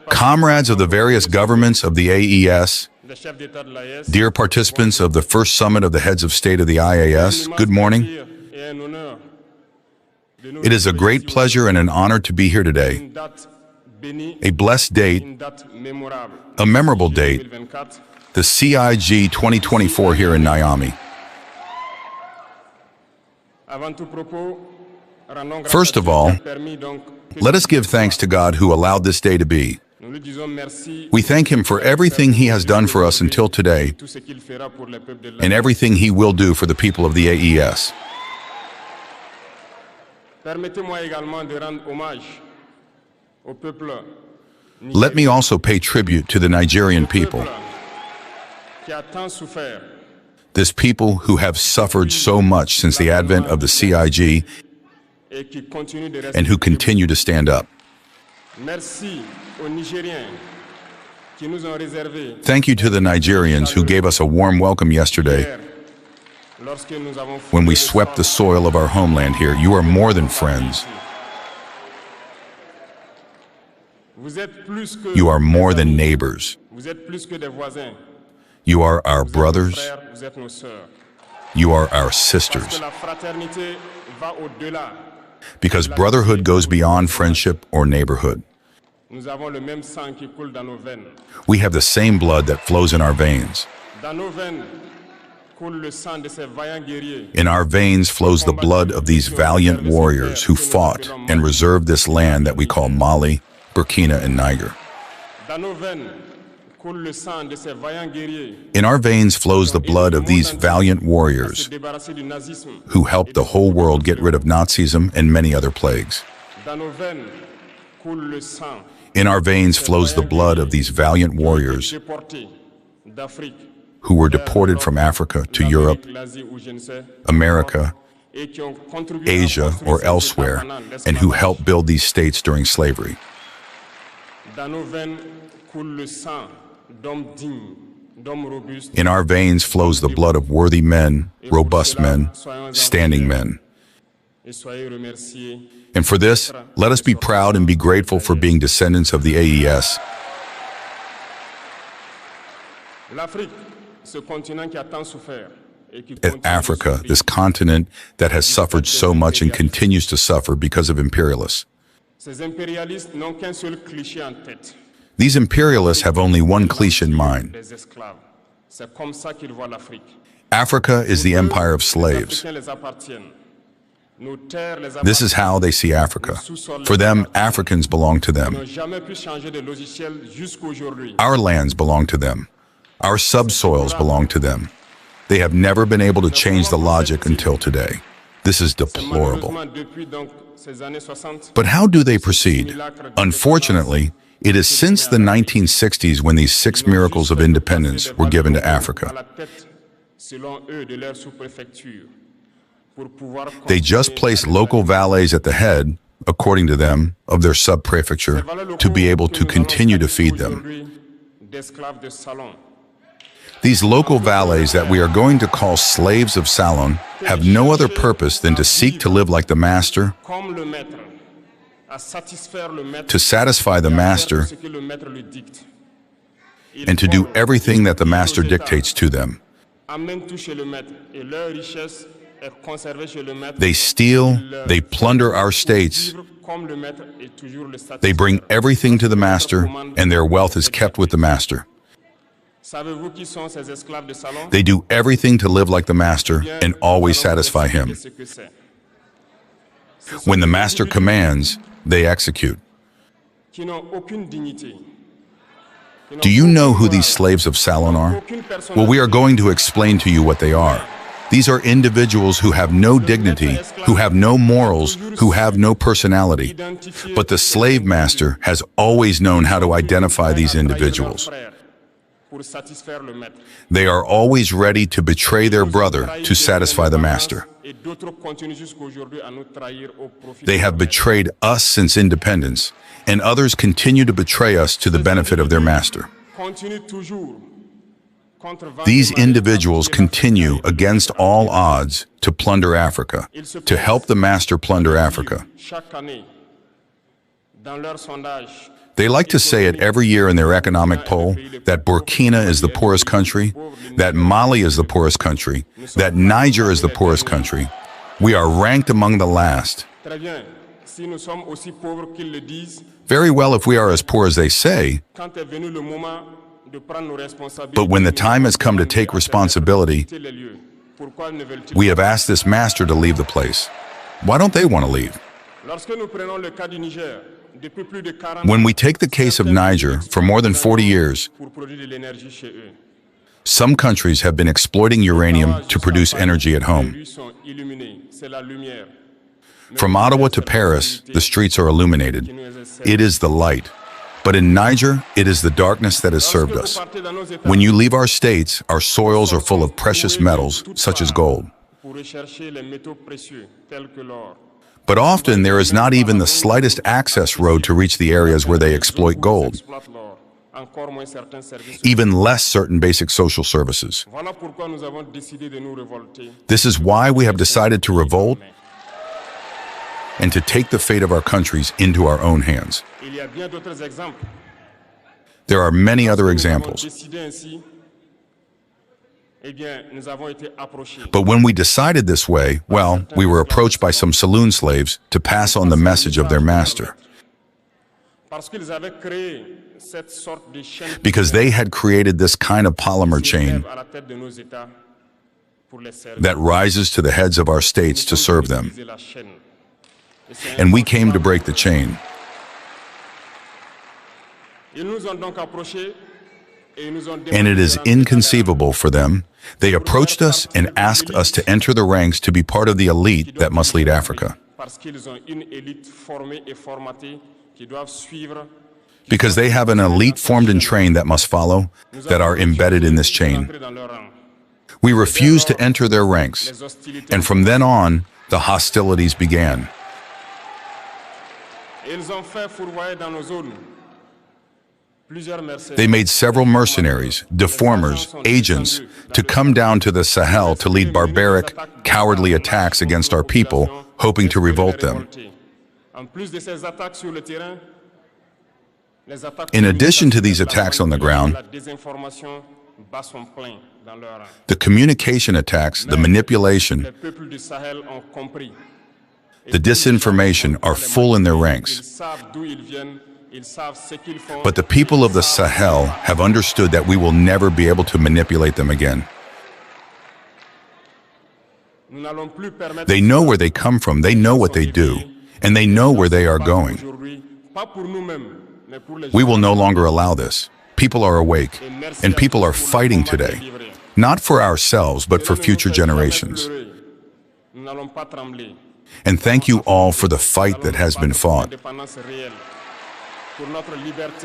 Comrades of the various governments of the AES, dear participants of the first summit of the heads of state of the IAS, good morning. It is a great pleasure and an honor to be here today. A blessed date, a memorable date, the CIG 2024 here in Niamey. First of all, let us give thanks to God who allowed this day to be. We thank Him for everything He has done for us until today and everything He will do for the people of the AES. Let me also pay tribute to the Nigerian people. This people who have suffered so much since the advent of the CIG and who continue to stand up. Thank you to the Nigerians who gave us a warm welcome yesterday when we swept the soil of our homeland here. You are more than friends. You are more than neighbors. You are our brothers. You are our sisters. Because brotherhood goes beyond friendship or neighborhood. We have the same blood that flows in our veins. In our veins flows the blood of these valiant warriors who fought and reserved this land that we call Mali, Burkina, and Niger. In our veins flows the blood of these valiant warriors who helped the whole world get rid of Nazism and many other plagues. In our veins flows the blood of these valiant warriors who were deported from Africa to Europe, America, Asia, or elsewhere, and who helped build these states during slavery. In our veins flows the blood of worthy men, robust men, standing men. And for this, let us be proud and be grateful for being descendants of the AES. Africa, this continent that has suffered so much and continues to suffer because of imperialists. These imperialists have only one cliché in mind. Africa is the empire of slaves. This is how they see Africa. For them, Africans belong to them. Our lands belong to them. Our subsoils belong to them. They have never been able to change the logic until today. This is deplorable. But how do they proceed? Unfortunately, it is since the 1960s when these 6 miracles of independence were given to Africa. They just placed local valets at the head, according to them, of their sub-prefecture to be able to continue to feed them. These local valets that we are going to call slaves of Salon have no other purpose than to seek to live like the master, to satisfy the master, and to do everything that the master dictates to them. They steal, they plunder our states, they bring everything to the master, and their wealth is kept with the master. They do everything to live like the master and always satisfy him. When the master commands, they execute. Do you know who these slaves of Salon are? Well, we are going to explain to you what they are. These are individuals who have no dignity, who have no morals, who have no personality. But the slave master has always known how to identify these individuals. They are always ready to betray their brother to satisfy the master. They have betrayed us since independence, and others continue to betray us to the benefit of their master. These individuals continue against all odds to plunder Africa, to help the master plunder Africa. They like to say it every year in their economic poll that Burkina is the poorest country, that Mali is the poorest country, that Niger is the poorest country. We are ranked among the last. Very well if we are as poor as they say, but when the time has come to take responsibility, we have asked this master to leave the place. Why don't they want to leave? When we take the case of Niger, for more than 40 years, some countries have been exploiting uranium to produce energy at home. From Ottawa to Paris, the streets are illuminated. It is the light. But in Niger, it is the darkness that has served us. When you leave our states, our soils are full of precious metals, such as gold. But often there is not even the slightest access road to reach the areas where they exploit gold, even less certain basic social services. This is why we have decided to revolt and to take the fate of our countries into our own hands. There are many other examples. But when we decided this way, well, we were approached by some saloon slaves to pass on the message of their master. Because they had created this kind of polymer chain that rises to the heads of our states to serve them. And we came to break the chain. And it is inconceivable for them. They approached us and asked us to enter the ranks to be part of the elite that must lead Africa. Because they have an elite formed and trained that must follow, that are embedded in this chain. We refused to enter their ranks, and from then on, the hostilities began. They made several mercenaries, deformers, agents to come down to the Sahel to lead barbaric, cowardly attacks against our people, hoping to revolt them. In addition to these attacks on the ground, the communication attacks, the manipulation, the disinformation are full in their ranks. But the people of the Sahel have understood that we will never be able to manipulate them again. They know where they come from, they know what they do, and they know where they are going. We will no longer allow this. People are awake, and people are fighting today, not for ourselves, but for future generations. And thank you all for the fight that has been fought.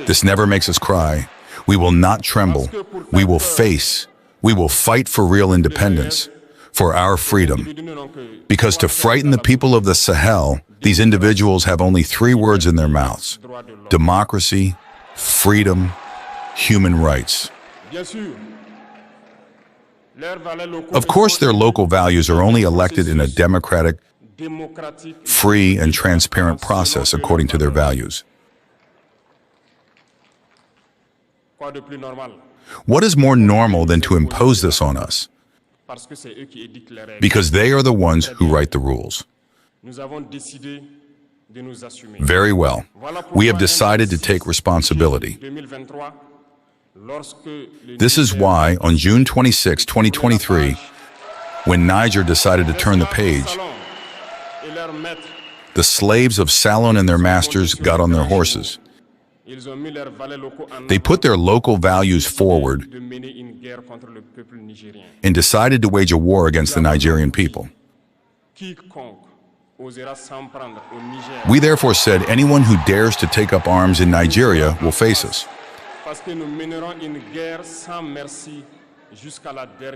This never makes us cry. We will not tremble. We will face. We will fight for real independence, for our freedom. Because to frighten the people of the Sahel, these individuals have only 3 words in their mouths: democracy, freedom, human rights. Of course, their local values are only elected in a democratic, free, and transparent process according to their values. What is more normal than to impose this on us? Because they are the ones who write the rules. Very well. We have decided to take responsibility. This is why, on June 26, 2023, when Niger decided to turn the page, the slaves of Salon and their masters got on their horses. They put their local values forward and decided to wage a war against the Nigerian people. We therefore said anyone who dares to take up arms in Nigeria will face us.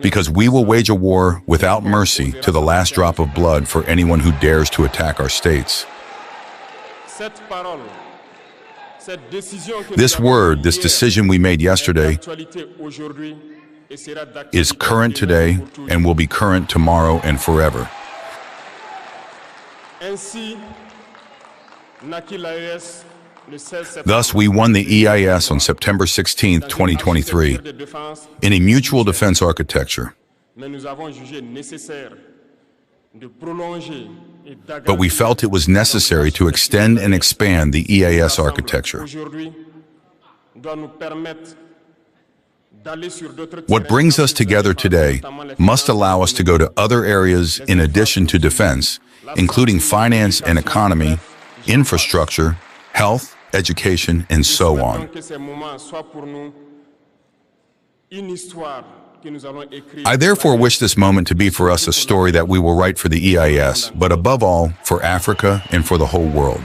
Because we will wage a war without mercy to the last drop of blood for anyone who dares to attack our states. This word, this decision we made yesterday, is current today and will be current tomorrow and forever. Thus, we won the EAS on September 16, 2023, in a mutual defense architecture. But we felt it was necessary to extend and expand the EAS architecture. What brings us together today must allow us to go to other areas in addition to defense, including finance and economy, infrastructure, health, education, and so on. I therefore wish this moment to be for us a story that we will write for the EIS, but above all, for Africa and for the whole world.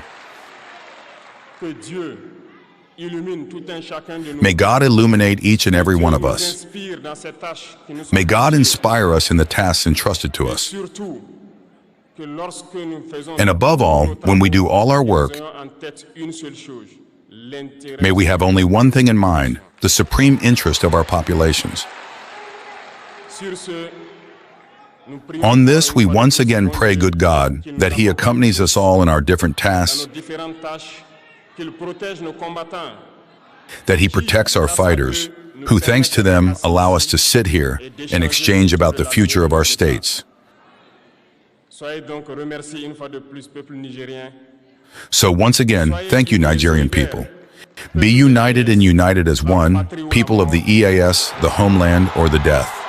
May God illuminate each and every one of us. May God inspire us in the tasks entrusted to us. And above all, when we do all our work, may we have only one thing in mind, the supreme interest of our populations. On this, we once again pray, good God, that He accompanies us all in our different tasks, that He protects our fighters, who, thanks to them, allow us to sit here and exchange about the future of our states. So once again, thank you, Nigerian people. Be united and united as one, people of the EAS, the homeland, or the death.